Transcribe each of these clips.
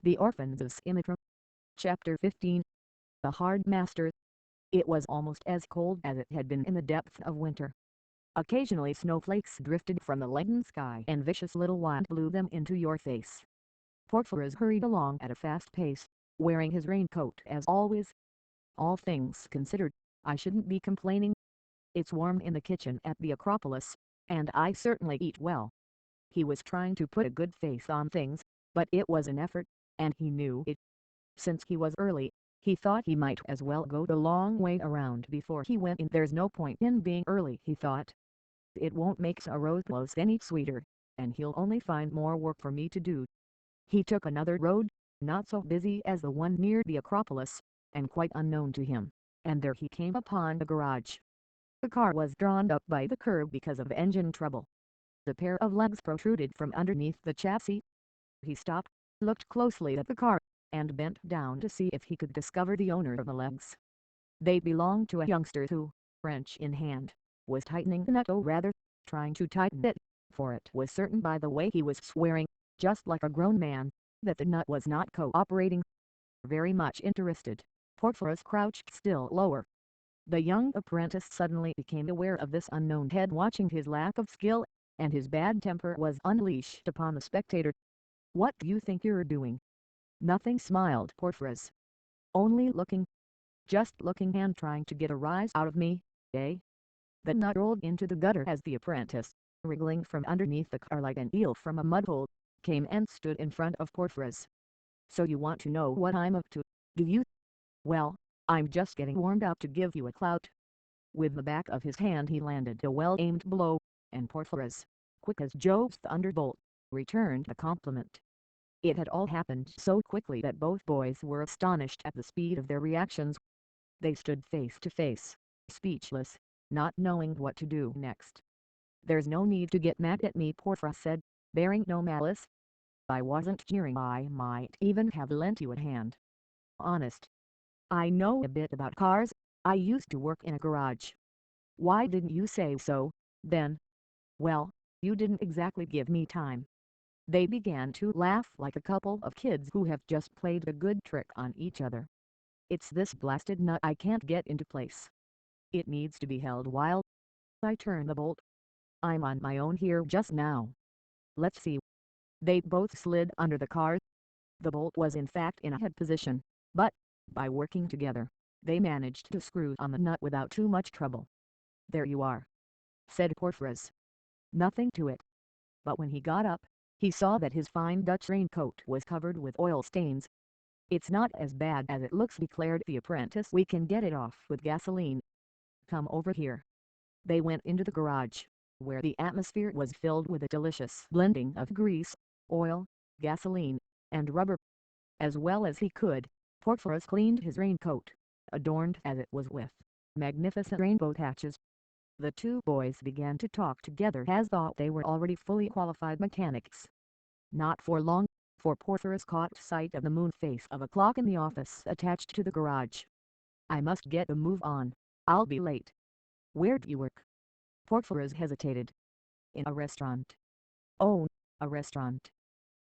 The Orphans of Simitra. Chapter 15. The Hard Master. It was almost as cold as it had been in the depth of winter. Occasionally snowflakes drifted from the leaden sky and vicious little wind blew them into your face. Porphyros hurried along at a fast pace, wearing his raincoat as always. All things considered, I shouldn't be complaining. It's warm in the kitchen at the Acropolis, and I certainly eat well. He was trying to put a good face on things, but it was an effort, and he knew it. Since he was early, he thought he might as well go the long way around before he went in. There's no point in being early, he thought. It won't make a rose any sweeter, and he'll only find more work for me to do. He took another road, not so busy as the one near the Acropolis, and quite unknown to him, and there he came upon a garage. The car was drawn up by the curb because of engine trouble. The pair of legs protruded from underneath the chassis. He stopped, looked closely at the car, and bent down to see if he could discover the owner of the legs. They belonged to a youngster who, wrench in hand, was tightening the nut, or rather, trying to tighten it, for it was certain by the way he was swearing, just like a grown man, that the nut was not cooperating. Very much interested, Porphyros crouched still lower. The young apprentice suddenly became aware of this unknown head watching his lack of skill, and his bad temper was unleashed upon the spectator. "What do you think you're doing?" "Nothing," smiled Porphyros. "Only looking." "Just looking and trying to get a rise out of me, eh?" The nut rolled into the gutter as the apprentice, wriggling from underneath the car like an eel from a mudhole, came and stood in front of Porphyros. "So you want to know what I'm up to, do you? Well, I'm just getting warmed up to give you a clout." With the back of his hand he landed a well-aimed blow, and Porphyros, quick as Jove's thunderbolt, returned the compliment. It had all happened so quickly that both boys were astonished at the speed of their reactions. They stood face to face, speechless, not knowing what to do next. "There's no need to get mad at me," Porphyros said, bearing no malice. "I wasn't jeering. I might even have lent you a hand. Honest. I know a bit about cars. I used to work in a garage." "Why didn't you say so, then?" "Well, you didn't exactly give me time." They began to laugh like a couple of kids who have just played a good trick on each other. "It's this blasted nut I can't get into place. It needs to be held while I turn the bolt. I'm on my own here just now. Let's see." They both slid under the car. The bolt was in fact in a head position, but, by working together, they managed to screw on the nut without too much trouble. "There you are," said Porphyros. "Nothing to it." But when he got up, he saw that his fine Dutch raincoat was covered with oil stains. "It's not as bad as it looks," declared the apprentice. "We can get it off with gasoline. Come over here." They went into the garage, where the atmosphere was filled with a delicious blending of grease, oil, gasoline, and rubber. As well as he could, Porphyros cleaned his raincoat, adorned as it was with magnificent rainbow patches. The two boys began to talk together as though they were already fully qualified mechanics. Not for long, for Porphyros caught sight of the moon face of a clock in the office attached to the garage. "I must get a move on, I'll be late." "Where do you work?" Porphyros hesitated. "In a restaurant." "Oh, a restaurant,"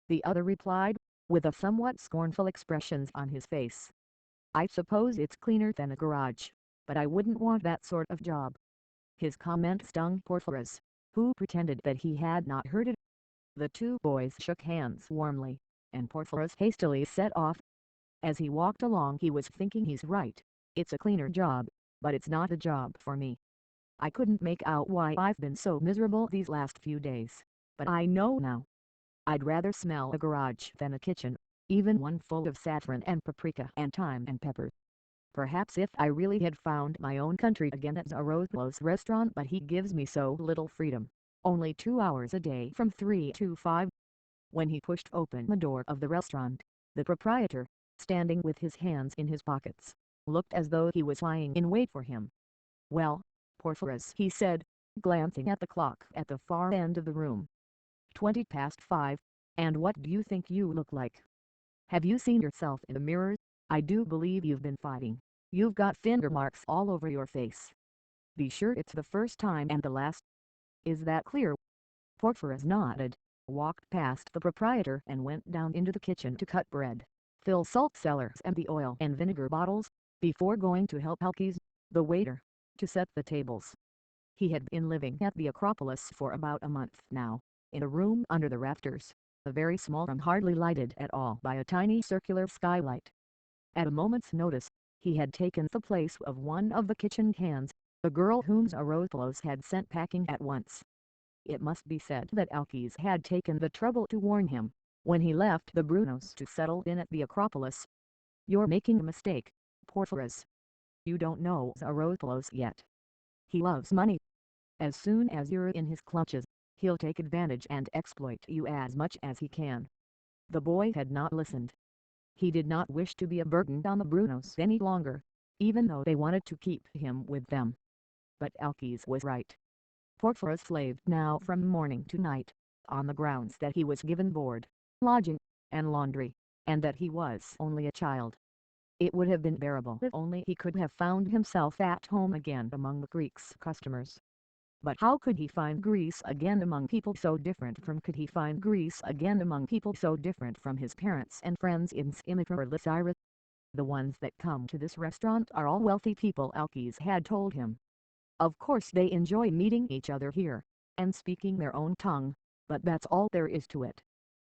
the other replied, with a somewhat scornful expression on his face. "I suppose it's cleaner than a garage, but I wouldn't want that sort of job." His comment stung Porphyros, who pretended that he had not heard it. The two boys shook hands warmly, and Porphyros hastily set off. As he walked along he was thinking, he's right, it's a cleaner job, but it's not a job for me. I couldn't make out why I've been so miserable these last few days, but I know now. I'd rather smell a garage than a kitchen, even one full of saffron and paprika and thyme and pepper. Perhaps if I really had found my own country again as a Rosewell's restaurant, but he gives me so little freedom. Only 2 hours a day from 3 to 5. When he pushed open the door of the restaurant, the proprietor, standing with his hands in his pockets, looked as though he was lying in wait for him. "Well, Porphyros," he said, glancing at the clock at the far end of the room. 20 past 5, and what do you think you look like? Have you seen yourself in the mirror? I do believe you've been fighting. You've got finger marks all over your face. Be sure it's the first time and the last. Is that clear?" Porphyros nodded. walked past the proprietor and went down into the kitchen to cut bread, fill salt cellars and the oil and vinegar bottles, before going to help Elkes, the waiter, to set the tables. He had been living at the Acropolis for about a month now, in a room under the rafters, a very small room hardly lighted at all by a tiny circular skylight. At a moment's notice, he had taken the place of one of the kitchen hands, the girl whom Zaropoulos had sent packing at once. It must be said that Elkes had taken the trouble to warn him, when he left the Brunos to settle in at the Acropolis. "You're making a mistake, Porphyros. You don't know Zaropoulos yet. He loves money. As soon as you're in his clutches, he'll take advantage and exploit you as much as he can." The boy had not listened. He did not wish to be a burden on the Brunos any longer, even though they wanted to keep him with them. But Elkes was right. Porphyros slaved now from morning to night, on the grounds that he was given board, lodging, and laundry, and that he was only a child. It would have been bearable if only he could have found himself at home again among the Greeks' customers. But how could he find Greece again among people so different from his parents and friends in Simitra or Lycyrus? "The ones that come to this restaurant are all wealthy people," Elkes had told him. "Of course they enjoy meeting each other here, and speaking their own tongue, but that's all there is to it.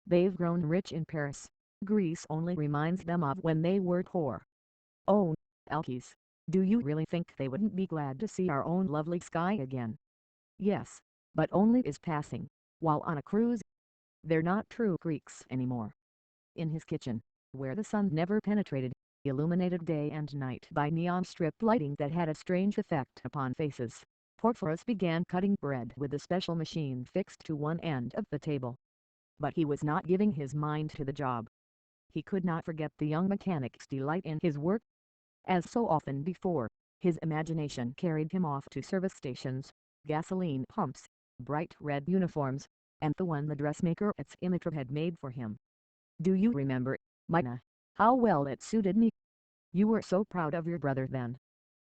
They've grown rich in Paris. Greece only reminds them of when they were poor." "Oh, Elkes, do you really think they wouldn't be glad to see our own lovely sky again?" "Yes, but only as passing, while on a cruise. They're not true Greeks anymore." In his kitchen, where the sun never penetrated, illuminated day and night by neon strip lighting that had a strange effect upon faces, Porphyros began cutting bread with a special machine fixed to one end of the table. But he was not giving his mind to the job. He could not forget the young mechanic's delight in his work. As so often before, his imagination carried him off to service stations, gasoline pumps, bright red uniforms, and the one the dressmaker at Simitra had made for him. "Do you remember, Mina, how well it suited me? You were so proud of your brother then.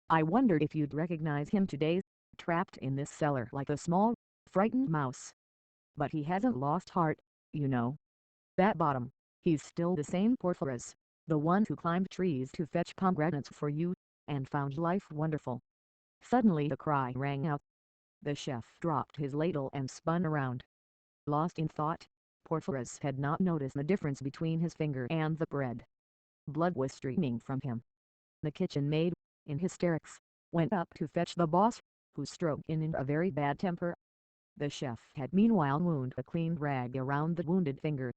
I wondered if you'd recognize him today, trapped in this cellar like a small, frightened mouse. But he hasn't lost heart, you know. That bottom, he's still the same Porphyros, the one who climbed trees to fetch pomegranates for you, and found life wonderful." Suddenly the cry rang out. The chef dropped his ladle and spun around. Lost in thought, Porphyros had not noticed the difference between his finger and the bread. Blood was streaming from him. The kitchen maid, in hysterics, went up to fetch the boss, who strode in a very bad temper. The chef had meanwhile wound a clean rag around the wounded finger.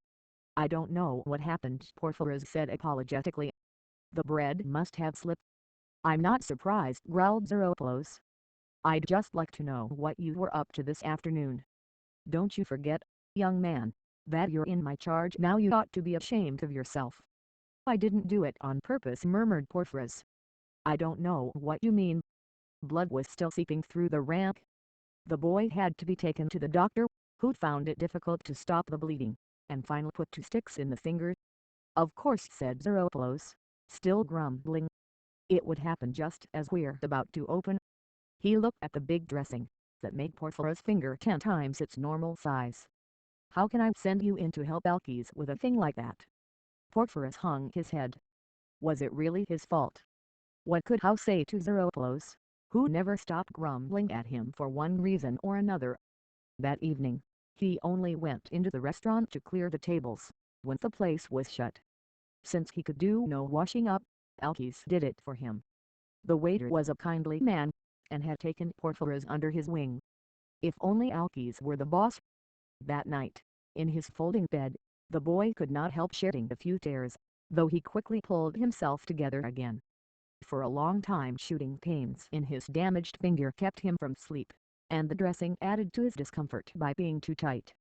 "I don't know what happened," Porphyros said apologetically. "The bread must have slipped." "I'm not surprised," growled Zaropoulos. "I'd just like to know what you were up to this afternoon. Don't you forget, young man, that you're in my charge now. You ought to be ashamed of yourself." "I didn't do it on purpose," murmured Porphyros. "I don't know what you mean." Blood was still seeping through the rag. The boy had to be taken to the doctor, who found it difficult to stop the bleeding, and finally put 2 sticks in the fingers. "Of course," said Zaropoulos, still grumbling. "It would happen just as we're about to open." He looked at the big dressing, that made Porphyros' finger 10 times its normal size. "How can I send you in to help Elkes with a thing like that?" Porphyros hung his head. Was it really his fault? What could Howe say to Zaropoulos, who never stopped grumbling at him for one reason or another? That evening, he only went into the restaurant to clear the tables, when the place was shut. Since he could do no washing up, Elkes did it for him. The waiter was a kindly man, and had taken Porphyros under his wing. If only Elkes were the boss. That night, in his folding bed, the boy could not help shedding a few tears, though he quickly pulled himself together again. For a long time shooting pains in his damaged finger kept him from sleep, and the dressing added to his discomfort by being too tight.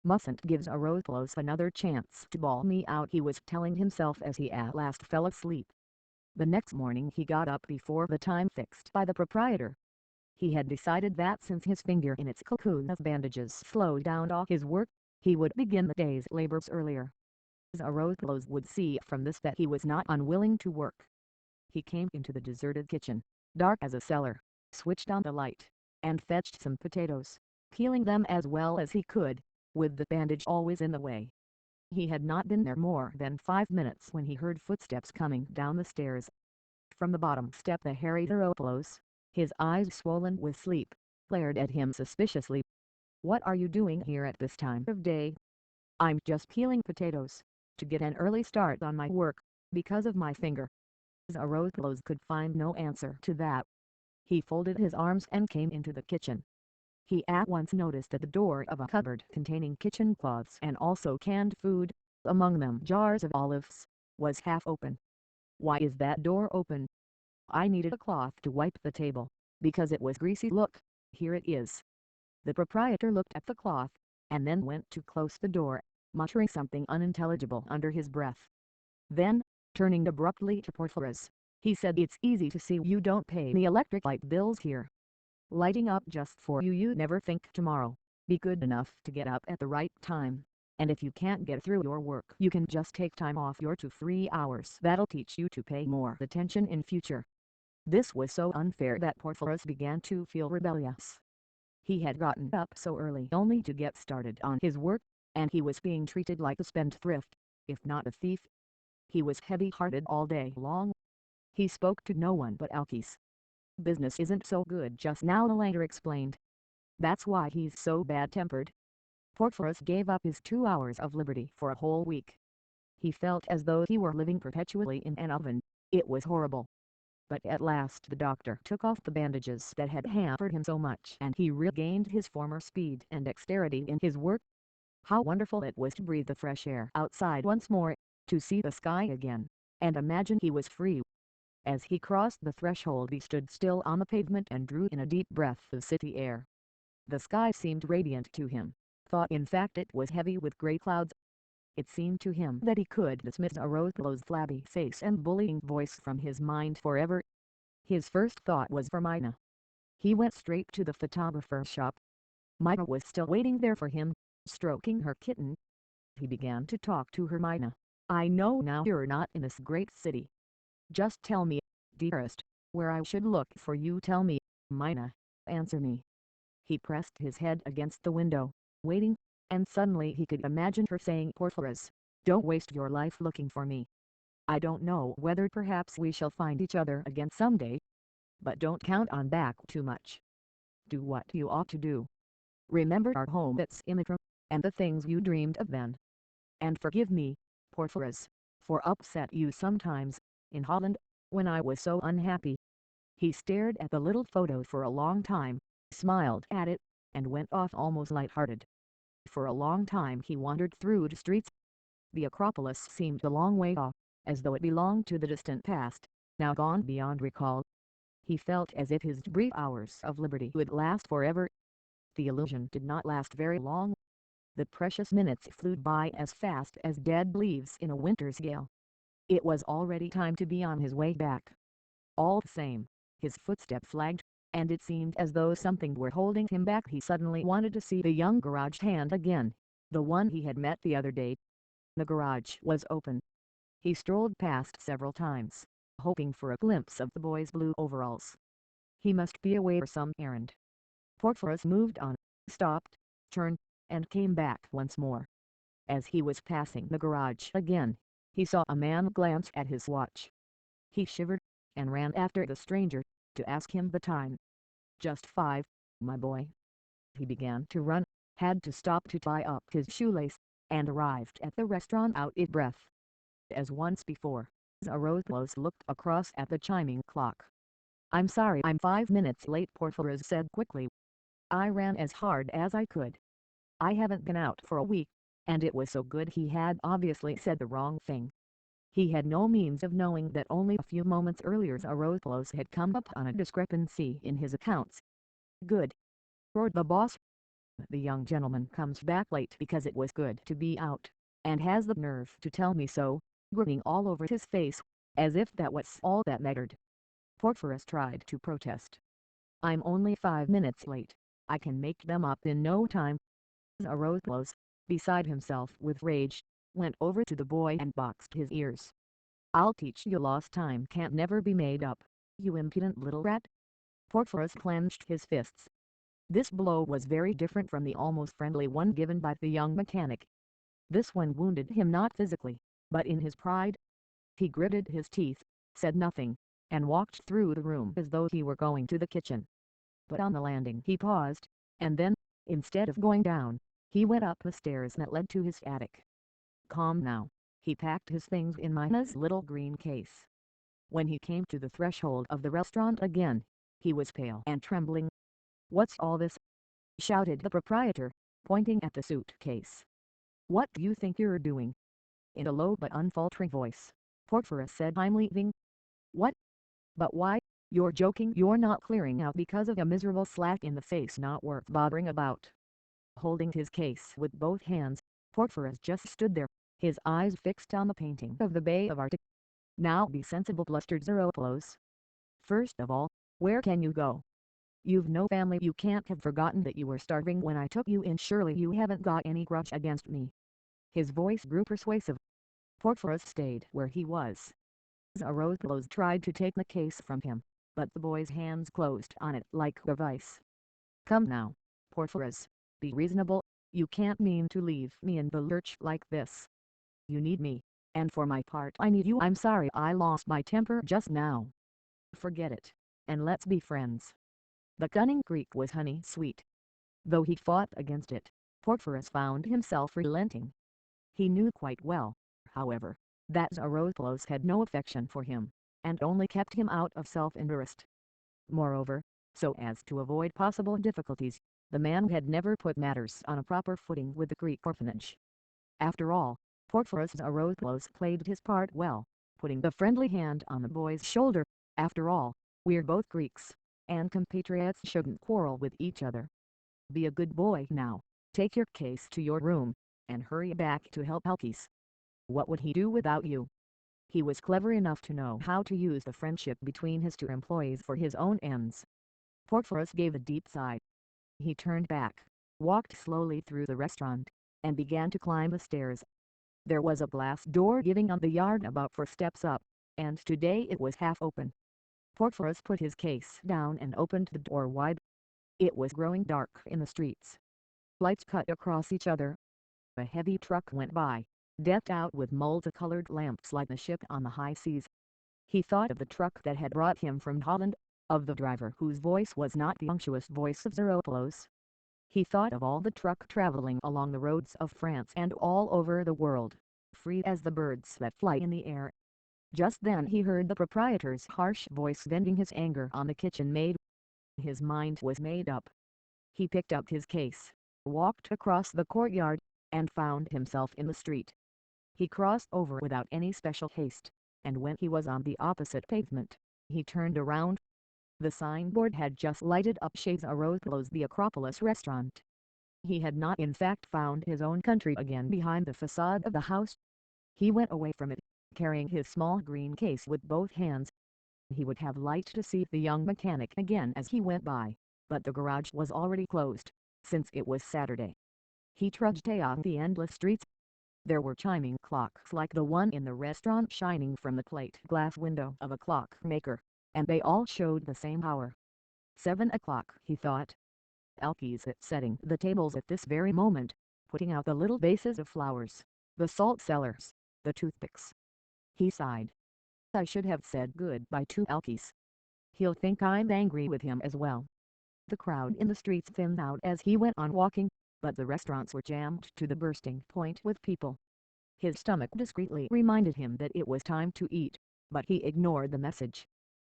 "Mustn't give Zaropoulos another chance to bawl me out," he was telling himself as he at last fell asleep. The next morning he got up before the time fixed by the proprietor. He had decided that since his finger in its cocoon of bandages slowed down all his work, he would begin the day's labors earlier. Zaropoulos would see from this that he was not unwilling to work. He came into the deserted kitchen, dark as a cellar, switched on the light, and fetched some potatoes, peeling them as well as he could. with the bandage always in the way. He had not been there more than 5 minutes when he heard footsteps coming down the stairs. From the bottom stepped the hairy Heroplos, his eyes swollen with sleep, glared at him suspiciously. "What are you doing here at this time of day?" "I'm just peeling potatoes, to get an early start on my work, because of my finger." Heroplos could find no answer to that. He folded his arms and came into the kitchen. He at once noticed that the door of a cupboard containing kitchen cloths and also canned food, among them jars of olives, was half open. "Why is that door open?" "I needed a cloth to wipe the table, because it was greasy. Look, here it is." The proprietor looked at the cloth, and then went to close the door, muttering something unintelligible under his breath. Then, turning abruptly to Porphyros, he said, "It's easy to see you don't pay the electric light bills here. Lighting up just for you. You never think tomorrow. Be good enough to get up at the right time, and if you can't get through your work you can just take time off your 2 free hours. That'll teach you to pay more attention in future." This was so unfair that Porphyros began to feel rebellious. He had gotten up so early only to get started on his work, and he was being treated like a spendthrift, if not a thief. He was heavy-hearted all day long. He spoke to no one but Alkes. "Business isn't so good just now," the latter explained. "That's why he's so bad-tempered." Porphyros gave up his 2 hours of liberty for a whole week. He felt as though he were living perpetually in an oven. It was horrible. But at last the doctor took off the bandages that had hampered him so much, and he regained his former speed and dexterity in his work. How wonderful it was to breathe the fresh air outside once more, to see the sky again, and imagine he was free. As he crossed the threshold he stood still on the pavement and drew in a deep breath of city air. The sky seemed radiant to him, thought in fact it was heavy with grey clouds. It seemed to him that he could dismiss Heroplos' flabby face and bullying voice from his mind forever. His first thought was for Mina. He went straight to the photographer's shop. Mina was still waiting there for him, stroking her kitten. He began to talk to her. "Mina, I know now you're not in this great city. Just tell me, dearest, where I should look for you. Tell me, Mina, answer me." He pressed his head against the window, waiting, and suddenly he could imagine her saying, "Porphyros, don't waste your life looking for me. I don't know whether perhaps we shall find each other again someday. But don't count on that too much. Do what you ought to do. Remember our home at Simitra, and the things you dreamed of then. And forgive me, Porphyros, for upset you sometimes, in Holland, when I was so unhappy." He stared at the little photo for a long time, smiled at it, and went off almost light-hearted. For a long time he wandered through the streets. The Acropolis seemed a long way off, as though it belonged to the distant past, now gone beyond recall. He felt as if his brief hours of liberty would last forever. The illusion did not last very long. The precious minutes flew by as fast as dead leaves in a winter's gale. It was already time to be on his way back. All the same, his footsteps lagged, and it seemed as though something were holding him back. He suddenly wanted to see the young garage hand again, the one he had met the other day. The garage was open. He strolled past several times, hoping for a glimpse of the boy's blue overalls. He must be away for some errand. Porphyros moved on, stopped, turned, and came back once more. As he was passing the garage again, he saw a man glance at his watch. He shivered, and ran after the stranger, to ask him the time. "Just 5, my boy." He began to run, had to stop to tie up his shoelace, and arrived at the restaurant out of breath. As once before, Heroplos looked across at the chiming clock. "I'm sorry I'm 5 minutes late," Porphyros said quickly. "I ran as hard as I could. I haven't been out for a week, and it was so good." He had obviously said the wrong thing. He had no means of knowing that only a few moments earlier Heroplos had come upon a discrepancy in his accounts. "Good," roared the boss. "The young gentleman comes back late because it was good to be out, and has the nerve to tell me so," grinning all over his face, as if that was all that mattered. Porphyros tried to protest. "I'm only 5 minutes late. I can make them up in no time." Heroplos, beside himself with rage, went over to the boy and boxed his ears. "I'll teach you lost time can't never be made up, you impudent little rat." Porphyros clenched his fists. This blow was very different from the almost friendly one given by the young mechanic. This one wounded him not physically, but in his pride. He gritted his teeth, said nothing, and walked through the room as though he were going to the kitchen. But on the landing he paused, and then, instead of going down, he went up the stairs that led to his attic. Calm now, he packed his things in Mina's little green case. When he came to the threshold of the restaurant again, he was pale and trembling. "What's all this?" shouted the proprietor, pointing at the suitcase. "What do you think you're doing?" In a low but unfaltering voice, Porphyros said, "I'm leaving." "What? But why? You're joking. You're not clearing out because of a miserable slack in the face not worth bothering about." Holding his case with both hands, Porphyros just stood there, his eyes fixed on the painting of the Bay of Arctic. "Now be sensible," blustered Zeropoulos. "First of all, where can you go? You've no family. You can't have forgotten that you were starving when I took you in. Surely you haven't got any grudge against me." His voice grew persuasive. Porphyros stayed where he was. Zeropoulos tried to take the case from him, but the boy's hands closed on it like a vice. "Come now, Porphyros, be reasonable. You can't mean to leave me in the lurch like this. You need me, and for my part I need you. I'm sorry I lost my temper just now. Forget it, and let's be friends." The cunning Greek was honey sweet. Though he fought against it, Porphyros found himself relenting. He knew quite well, however, that Zeropoulos had no affection for him, and only kept him out of self-interest. Moreover, so as to avoid possible difficulties, the man had never put matters on a proper footing with the Greek orphanage. After all, Porphyros Zeropoulos played his part well, putting the friendly hand on the boy's shoulder. "After all, we're both Greeks, and compatriots shouldn't quarrel with each other. Be a good boy now, take your case to your room, and hurry back to help Elkis. What would he do without you?" He was clever enough to know how to use the friendship between his two employees for his own ends. Porphyros gave a deep sigh. He turned back, walked slowly through the restaurant, and began to climb the stairs. There was a glass door giving on the yard about 4 steps up, and today it was half open. Porphyros put his case down and opened the door wide. It was growing dark in the streets. Lights cut across each other. A heavy truck went by, decked out with multicolored lamps like a ship on the high seas. He thought of the truck that had brought him from Holland, of the driver whose voice was not the unctuous voice of Zeropoulos. He thought of all the truck traveling along the roads of France and all over the world, free as the birds that fly in the air. Just then he heard the proprietor's harsh voice venting his anger on the kitchen maid. His mind was made up. He picked up his case, walked across the courtyard, and found himself in the street. He crossed over without any special haste, and when he was on the opposite pavement, he turned around. The signboard had just lighted up Chez Zeropoulos, the Acropolis restaurant. He had not in fact found his own country again behind the facade of the house. He went away from it, carrying his small green case with both hands. He would have liked to see the young mechanic again as he went by, but the garage was already closed, since it was Saturday. He trudged along the endless streets. There were chiming clocks like the one in the restaurant shining from the plate glass window of a clockmaker, and they all showed the same hour. 7 o'clock, he thought. Elkis is setting the tables at this very moment, putting out the little vases of flowers, the salt cellars, the toothpicks. He sighed. I should have said goodbye to Elkis. He'll think I'm angry with him as well. The crowd in the streets thinned out as he went on walking, but the restaurants were jammed to the bursting point with people. His stomach discreetly reminded him that it was time to eat, but he ignored the message.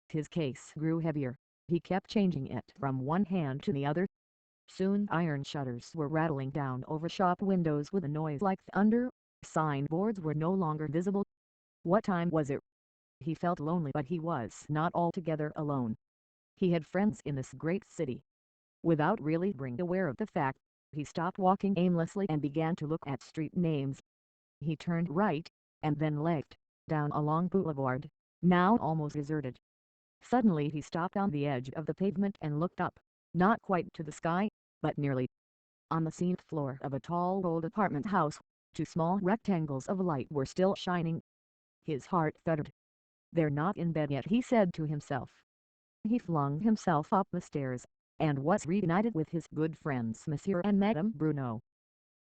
His case grew heavier. He kept changing it from one hand to the other. Soon iron shutters were rattling down over shop windows with a noise like thunder. Signboards were no longer visible. What time was it? He felt lonely, but he was not altogether alone. He had friends in this great city. Without really being aware of the fact, he stopped walking aimlessly and began to look at street names. He turned right, and then left, down a long boulevard, now almost deserted. Suddenly he stopped on the edge of the pavement and looked up, not quite to the sky, but nearly. On the seamed floor of a tall old apartment house, 2 small rectangles of light were still shining. His heart thudded. "They're not in bed yet," he said to himself. He flung himself up the stairs, and was reunited with his good friends Monsieur and Madame Bruno.